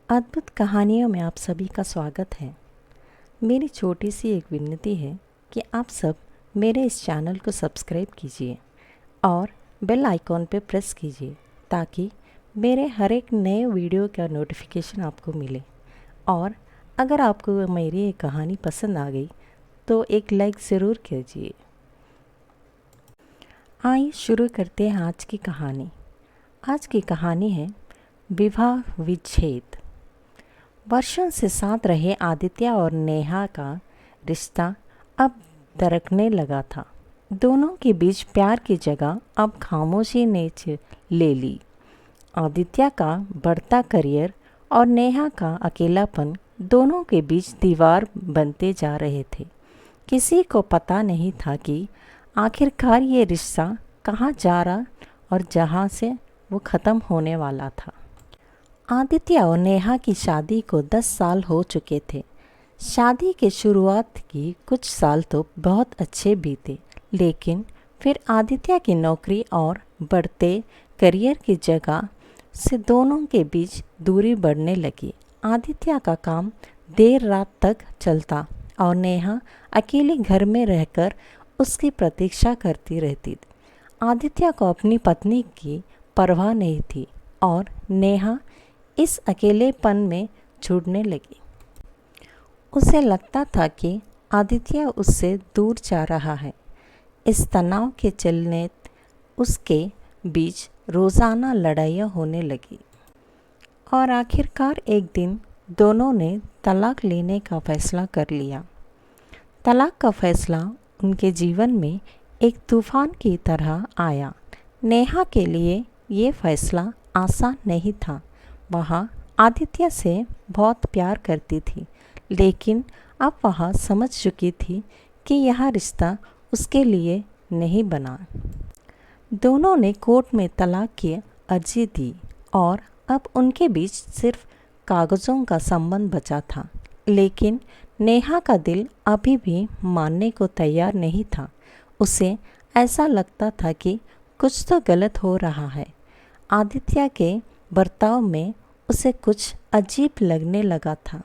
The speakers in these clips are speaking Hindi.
अद्भुत कहानियों में आप सभी का स्वागत है। मेरी छोटी सी एक विनती है कि आप सब मेरे इस चैनल को सब्सक्राइब कीजिए और बेल आइकॉन पे प्रेस कीजिए ताकि मेरे हर एक नए वीडियो का नोटिफिकेशन आपको मिले। और अगर आपको मेरी ये कहानी पसंद आ गई तो एक लाइक ज़रूर कीजिए। आइए शुरू करते हैं आज की कहानी। आज की कहानी है विवाह विच्छेद। वर्षों से साथ रहे आदित्य और नेहा का रिश्ता अब दरकने लगा था। दोनों के बीच प्यार की जगह अब खामोशी ने ले ली। आदित्य का बढ़ता करियर और नेहा का अकेलापन दोनों के बीच दीवार बनते जा रहे थे। किसी को पता नहीं था कि आखिरकार ये रिश्ता कहाँ जा रहा और जहाँ से वो ख़त्म होने वाला था। आदित्य और नेहा की शादी को 10 साल हो चुके थे। शादी के शुरुआत की कुछ साल तो बहुत अच्छे बीते, लेकिन फिर आदित्य की नौकरी और बढ़ते करियर की जगह से दोनों के बीच दूरी बढ़ने लगी। आदित्य का काम देर रात तक चलता और नेहा अकेले घर में रहकर उसकी प्रतीक्षा करती रहती। आदित्य को अपनी पत्नी की परवाह नहीं थी और नेहा इस अकेलेपन में जुड़ने लगी। उसे लगता था कि आदित्य उससे दूर जा रहा है। इस तनाव के चलने उसके बीच रोज़ाना लड़ाइयाँ होने लगी और आखिरकार एक दिन दोनों ने तलाक लेने का फ़ैसला कर लिया। तलाक का फ़ैसला उनके जीवन में एक तूफ़ान की तरह आया। नेहा के लिए ये फ़ैसला आसान नहीं था। वह आदित्य से बहुत प्यार करती थी, लेकिन अब वह समझ चुकी थी कि यह रिश्ता उसके लिए नहीं बना। दोनों ने कोर्ट में तलाक की अर्जी दी और अब उनके बीच सिर्फ कागज़ों का संबंध बचा था। लेकिन नेहा का दिल अभी भी मानने को तैयार नहीं था। उसे ऐसा लगता था कि कुछ तो गलत हो रहा है। आदित्य के बर्ताव में उसे कुछ अजीब लगने लगा था।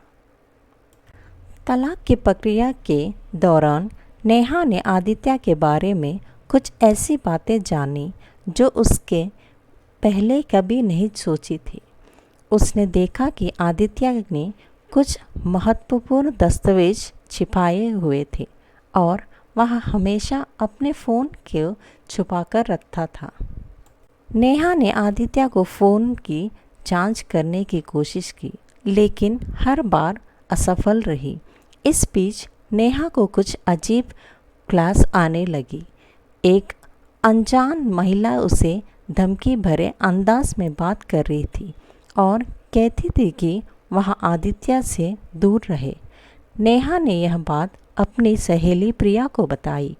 तलाक की प्रक्रिया के दौरान नेहा ने आदित्य के बारे में कुछ ऐसी बातें जानी जो उसके पहले कभी नहीं सोची थी। उसने देखा कि आदित्य ने कुछ महत्वपूर्ण दस्तावेज छिपाए हुए थे और वह हमेशा अपने फ़ोन को छुपाकर रखता था। नेहा ने आदित्य को फ़ोन की जांच करने की कोशिश की, लेकिन हर बार असफल रही। इस बीच नेहा को कुछ अजीब क्लास आने लगी। एक अनजान महिला उसे धमकी भरे अंदाज में बात कर रही थी और कहती थी कि वह आदित्य से दूर रहे। नेहा ने यह बात अपनी सहेली प्रिया को बताई।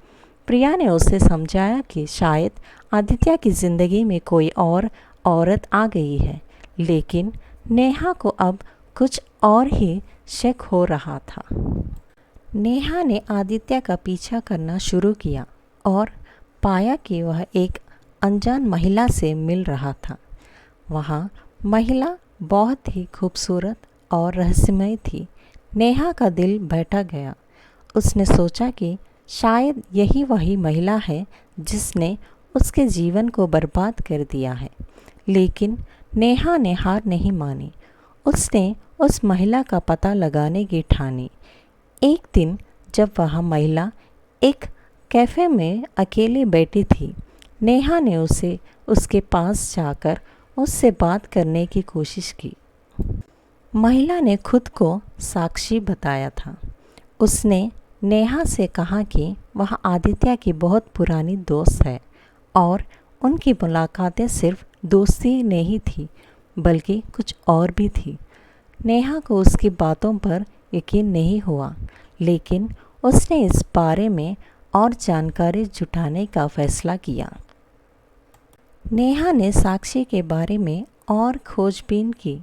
प्रिया ने उसे समझाया कि शायद आदित्य की ज़िंदगी में कोई और औरत आ गई है, लेकिन नेहा को अब कुछ और ही शक हो रहा था। नेहा ने आदित्य का पीछा करना शुरू किया और पाया कि वह एक अनजान महिला से मिल रहा था। वह महिला बहुत ही खूबसूरत और रहस्यमय थी। नेहा का दिल बैठा गया। उसने सोचा कि शायद यही वही महिला है जिसने उसके जीवन को बर्बाद कर दिया है। लेकिन नेहा ने हार नहीं मानी। उसने उस महिला का पता लगाने की ठानी। एक दिन जब वह महिला एक कैफ़े में अकेली बैठी थी, नेहा ने उसे उसके पास जाकर उससे बात करने की कोशिश की। महिला ने खुद को साक्षी बताया था। उसने नेहा से कहा कि वह आदित्य की बहुत पुरानी दोस्त है और उनकी मुलाकातें सिर्फ दोस्ती नहीं थी बल्कि कुछ और भी थी। नेहा को उसकी बातों पर यकीन नहीं हुआ, लेकिन उसने इस बारे में और जानकारी जुटाने का फैसला किया। नेहा ने साक्षी के बारे में और खोजबीन की।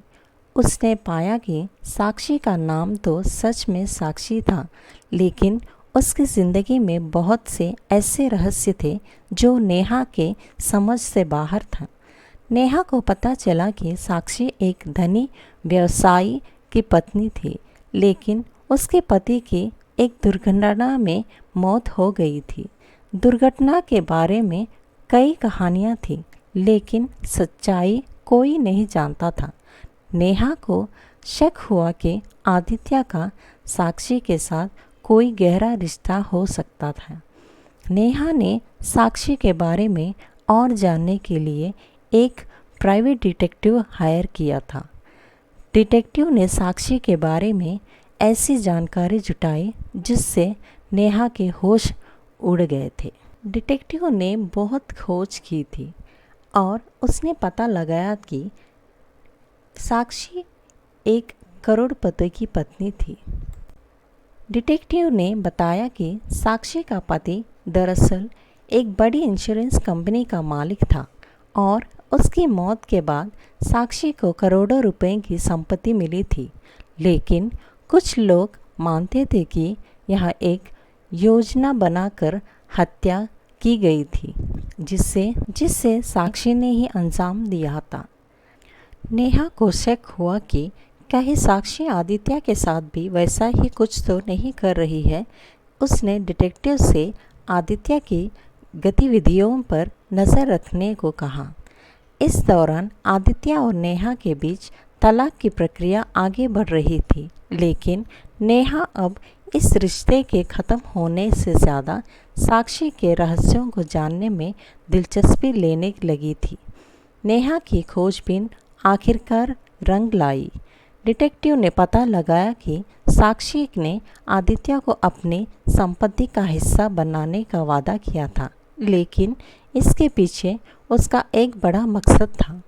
उसने पाया कि साक्षी का नाम तो सच में साक्षी था, लेकिन उसकी ज़िंदगी में बहुत से ऐसे रहस्य थे जो नेहा के समझ से बाहर था। नेहा को पता चला कि साक्षी एक धनी व्यवसायी की पत्नी थी, लेकिन उसके पति की एक दुर्घटना में मौत हो गई थी। दुर्घटना के बारे में कई कहानियाँ थीं, लेकिन सच्चाई कोई नहीं जानता था। नेहा को शक हुआ कि आदित्य का साक्षी के साथ कोई गहरा रिश्ता हो सकता था। नेहा ने साक्षी के बारे में और जानने के लिए एक प्राइवेट डिटेक्टिव हायर किया था। डिटेक्टिव ने साक्षी के बारे में ऐसी जानकारी जुटाई जिससे नेहा के होश उड़ गए थे। डिटेक्टिव ने बहुत खोज की थी और उसने पता लगाया कि साक्षी एक करोड़पति की पत्नी थी। डिटेक्टिव ने बताया कि साक्षी का पति दरअसल एक बड़ी इंश्योरेंस कंपनी का मालिक था और उसकी मौत के बाद साक्षी को करोड़ों रुपए की संपत्ति मिली थी। लेकिन कुछ लोग मानते थे कि यह एक योजना बनाकर हत्या की गई थी, जिससे साक्षी ने ही अंजाम दिया था। नेहा को शक हुआ कि कहीं साक्षी आदित्य के साथ भी वैसा ही कुछ तो नहीं कर रही है। उसने डिटेक्टिव से आदित्य की गतिविधियों पर नज़र रखने को कहा। इस दौरान आदित्य और नेहा के बीच तलाक की प्रक्रिया आगे बढ़ रही थी, लेकिन नेहा अब इस रिश्ते के ख़त्म होने से ज़्यादा साक्षी के रहस्यों को जानने में दिलचस्पी लेने लगी थी। नेहा की खोजबीन आखिरकार रंग लाई। डिटेक्टिव ने पता लगाया कि साक्षी ने आदित्य को अपनी संपत्ति का हिस्सा बनाने का वादा किया था, लेकिन इसके पीछे उसका एक बड़ा मकसद था।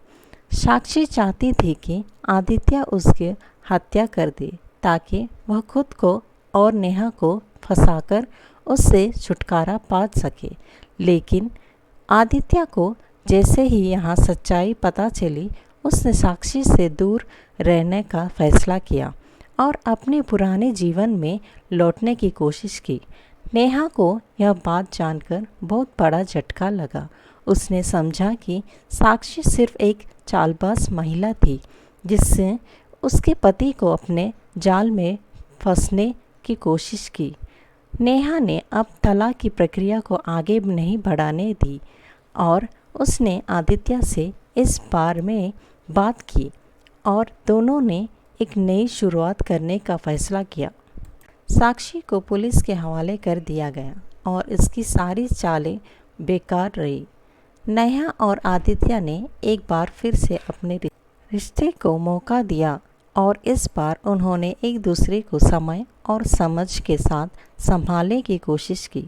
साक्षी चाहती थी कि आदित्य उसकी हत्या कर दे ताकि वह खुद को और नेहा को फंसाकर उससे छुटकारा पा सके। लेकिन आदित्य को जैसे ही यहाँ सच्चाई पता चली, उसने साक्षी से दूर रहने का फैसला किया और अपने पुराने जीवन में लौटने की कोशिश की। नेहा को यह बात जानकर बहुत बड़ा झटका लगा। उसने समझा कि साक्षी सिर्फ एक चालबाज महिला थी, जिससे उसके पति को अपने जाल में फंसने की कोशिश की। नेहा ने अब तलाक की प्रक्रिया को आगे नहीं बढ़ाने दी और उसने आदित्य से इस बारे में बात की और दोनों ने एक नई शुरुआत करने का फैसला किया। साक्षी को पुलिस के हवाले कर दिया गया और इसकी सारी चालें बेकार रही। नेहा और आदित्य ने एक बार फिर से अपने रिश्ते को मौका दिया और इस बार उन्होंने एक दूसरे को समय और समझ के साथ संभालने की कोशिश की।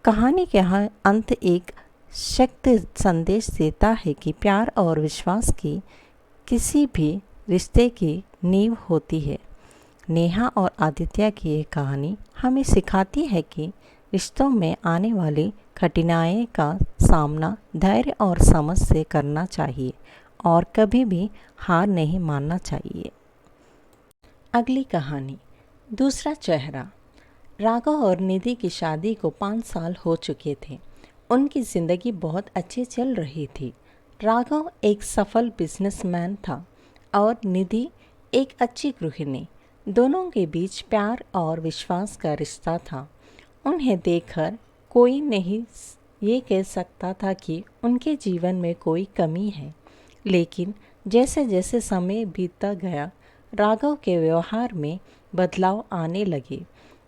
कहानी का अंत एक शक्ति संदेश देता है कि प्यार और विश्वास की किसी भी रिश्ते की नींव होती है। नेहा और आदित्य की ये कहानी हमें सिखाती है कि रिश्तों में आने वाली कठिनाई का सामना धैर्य और समझ से करना चाहिए और कभी भी हार नहीं मानना चाहिए। अगली कहानी, दूसरा चेहरा। राघव और निधि की शादी को 5 साल हो चुके थे। उनकी ज़िंदगी बहुत अच्छी चल रही थी। राघव एक सफल बिजनेसमैन था और निधि एक अच्छी गृहिणी। दोनों के बीच प्यार और विश्वास का रिश्ता था। उन्हें देखकर कोई नहीं ये कह सकता था कि उनके जीवन में कोई कमी है। लेकिन जैसे जैसे समय बीतता गया, राघव के व्यवहार में बदलाव आने लगे।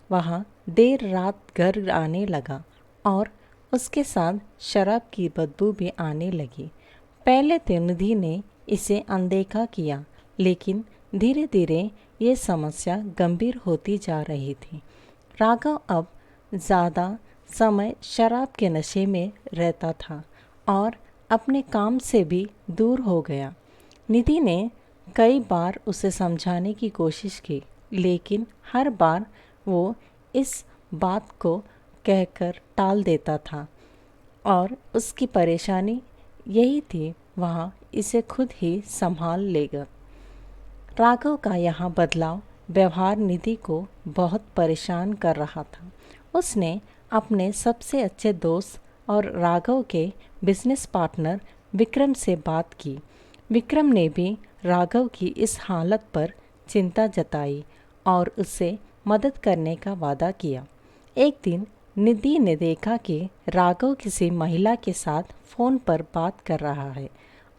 वह देर रात घर आने लगा और उसके साथ शराब की बदबू भी आने लगी। पहले तो निधि ने इसे अनदेखा किया, लेकिन धीरे धीरे ये समस्या गंभीर होती जा रही थी। राघव अब ज़्यादा समय शराब के नशे में रहता था और अपने काम से भी दूर हो गया। निधि ने कई बार उसे समझाने की कोशिश की, लेकिन हर बार वो इस बात को कहकर टाल देता था और उसकी परेशानी यही थी, वह इसे खुद ही संभाल लेगा। राघव का यहाँ बदलाव व्यवहार निधि को बहुत परेशान कर रहा था। उसने अपने सबसे अच्छे दोस्त और राघव के बिजनेस पार्टनर विक्रम से बात की। विक्रम ने भी राघव की इस हालत पर चिंता जताई और उससे मदद करने का वादा किया। एक दिन निधि ने देखा कि राघव किसी महिला के साथ फ़ोन पर बात कर रहा है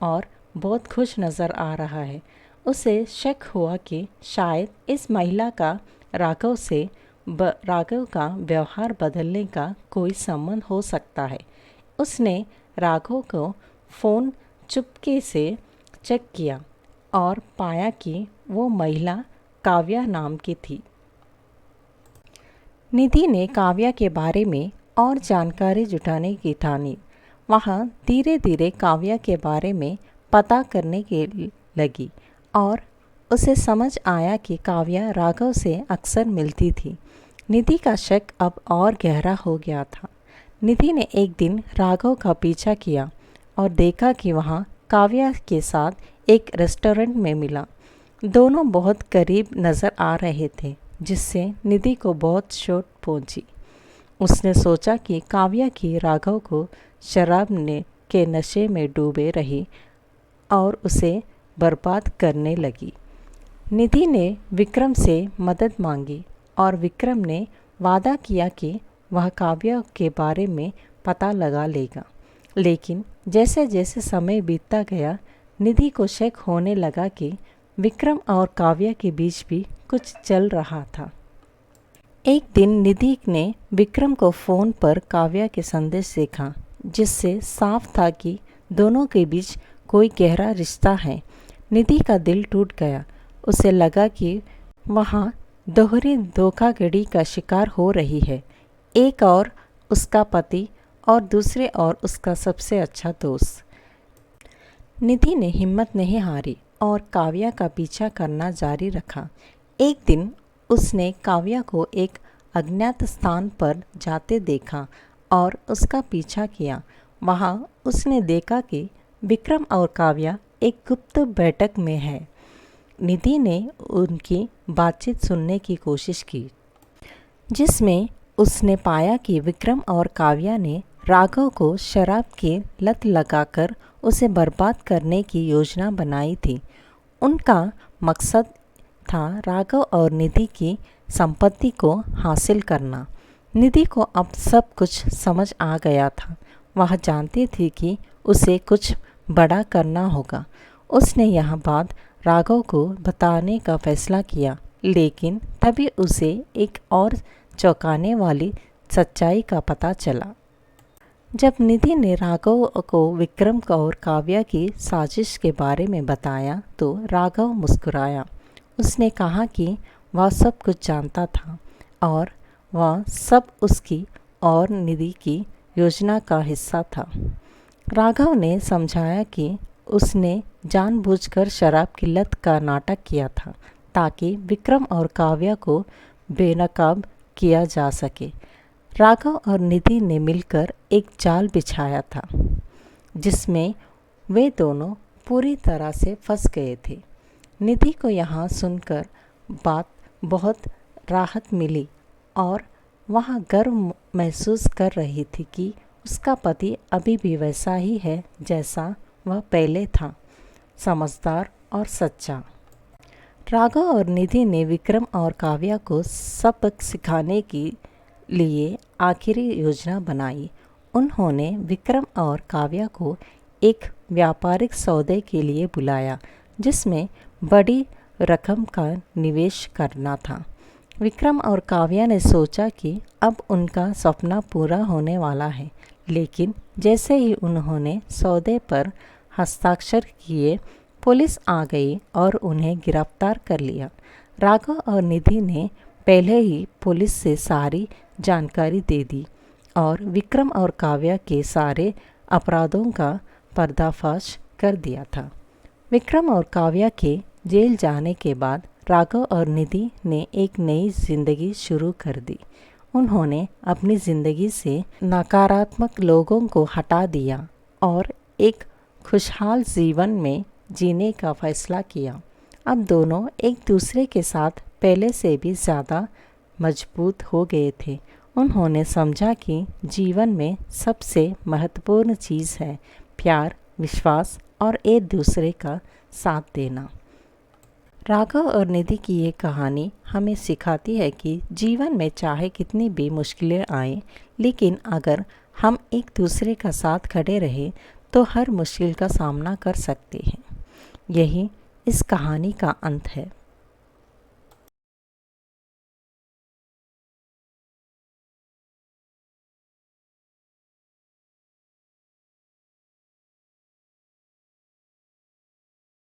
और बहुत खुश नज़र आ रहा है। उसे शक हुआ कि शायद इस महिला का राघव का व्यवहार बदलने का कोई संबंध हो सकता है। उसने राघव को फ़ोन चुपके से चेक किया और पाया कि वो महिला काव्या नाम की थी। निधि ने काव्या के बारे में और जानकारी जुटाने की ठानी। वहाँ धीरे धीरे काव्या के बारे में पता करने के लगी और उसे समझ आया कि काव्या राघव से अक्सर मिलती थी। निधि का शक अब और गहरा हो गया था। निधि ने एक दिन राघव का पीछा किया और देखा कि वहाँ काव्या के साथ एक रेस्टोरेंट में मिला। दोनों बहुत करीब नज़र आ रहे थे, जिससे निधि को बहुत चोट पहुंची। उसने सोचा कि काव्या की राघव को शराब के नशे में डूबे रही और उसे बर्बाद करने लगी। निधि ने विक्रम से मदद मांगी और विक्रम ने वादा किया कि वह काव्या के बारे में पता लगा लेगा। लेकिन जैसे जैसे समय बीतता गया, निधि को शक होने लगा कि विक्रम और काव्या के बीच भी कुछ चल रहा था। एक दिन निधि ने विक्रम को फ़ोन पर काव्या के संदेश देखा, जिससे साफ था कि दोनों के बीच कोई गहरा रिश्ता है। निधि का दिल टूट गया। उसे लगा कि वहाँ दोहरी धोखाधड़ी का शिकार हो रही है। एक और उसका पति और दूसरे और उसका सबसे अच्छा दोस्त। निधि ने हिम्मत नहीं हारी और काव्या का पीछा करना जारी रखा। एक दिन उसने काव्या को एक अज्ञात स्थान पर जाते देखा और उसका पीछा किया। वहाँ उसने देखा कि विक्रम और काव्या एक गुप्त बैठक में है। निधि ने उनकी बातचीत सुनने की कोशिश की, जिसमें उसने पाया कि विक्रम और काव्या ने राघव को शराब की लत लगाकर उसे बर्बाद करने की योजना बनाई थी। उनका मकसद था राघव और निधि की संपत्ति को हासिल करना। निधि को अब सब कुछ समझ आ गया था। वह जानती थी कि उसे कुछ बड़ा करना होगा। उसने यह बात राघव को बताने का फैसला किया, लेकिन तभी उसे एक और चौंकाने वाली सच्चाई का पता चला। जब निधि ने राघव को विक्रम और काव्या की साजिश के बारे में बताया तो राघव मुस्कुराया। उसने कहा कि वह सब कुछ जानता था और वह सब उसकी और निधि की योजना का हिस्सा था। राघव ने समझाया कि उसने जानबूझकर शराब की लत का नाटक किया था ताकि विक्रम और काव्या को बेनकाब किया जा सके। राघव और निधि ने मिलकर एक जाल बिछाया था, जिसमें वे दोनों पूरी तरह से फंस गए थे। निधि को यहाँ सुनकर बात बहुत राहत मिली और वह गर्व महसूस कर रही थी कि उसका पति अभी भी वैसा ही है जैसा वह पहले था, समझदार और सच्चा। राघव और निधि ने विक्रम और काव्या को सबक सिखाने के लिए आखिरी योजना बनाई। उन्होंने विक्रम और काव्या को एक व्यापारिक सौदे के लिए बुलाया, जिसमें बड़ी रकम का निवेश करना था। विक्रम और काव्या ने सोचा कि अब उनका सपना पूरा होने वाला है, लेकिन जैसे ही उन्होंने सौदे पर हस्ताक्षर किए, पुलिस आ गई और उन्हें गिरफ्तार कर लिया। राघव और निधि ने पहले ही पुलिस से सारी जानकारी दे दी और विक्रम और काव्या के सारे अपराधों का पर्दाफाश कर दिया था। विक्रम और काव्या के जेल जाने के बाद राघव और निधि ने एक नई जिंदगी शुरू कर दी। उन्होंने अपनी ज़िंदगी से नकारात्मक लोगों को हटा दिया और एक खुशहाल जीवन में जीने का फैसला किया। अब दोनों एक दूसरे के साथ पहले से भी ज़्यादा मजबूत हो गए थे। उन्होंने समझा कि जीवन में सबसे महत्वपूर्ण चीज़ है प्यार विश्वास और एक दूसरे का साथ देना। राघव और निधि की ये कहानी हमें सिखाती है कि जीवन में चाहे कितनी भी मुश्किलें आएं, लेकिन अगर हम एक दूसरे का साथ खड़े रहें तो हर मुश्किल का सामना कर सकते हैं। यही इस कहानी का अंत है।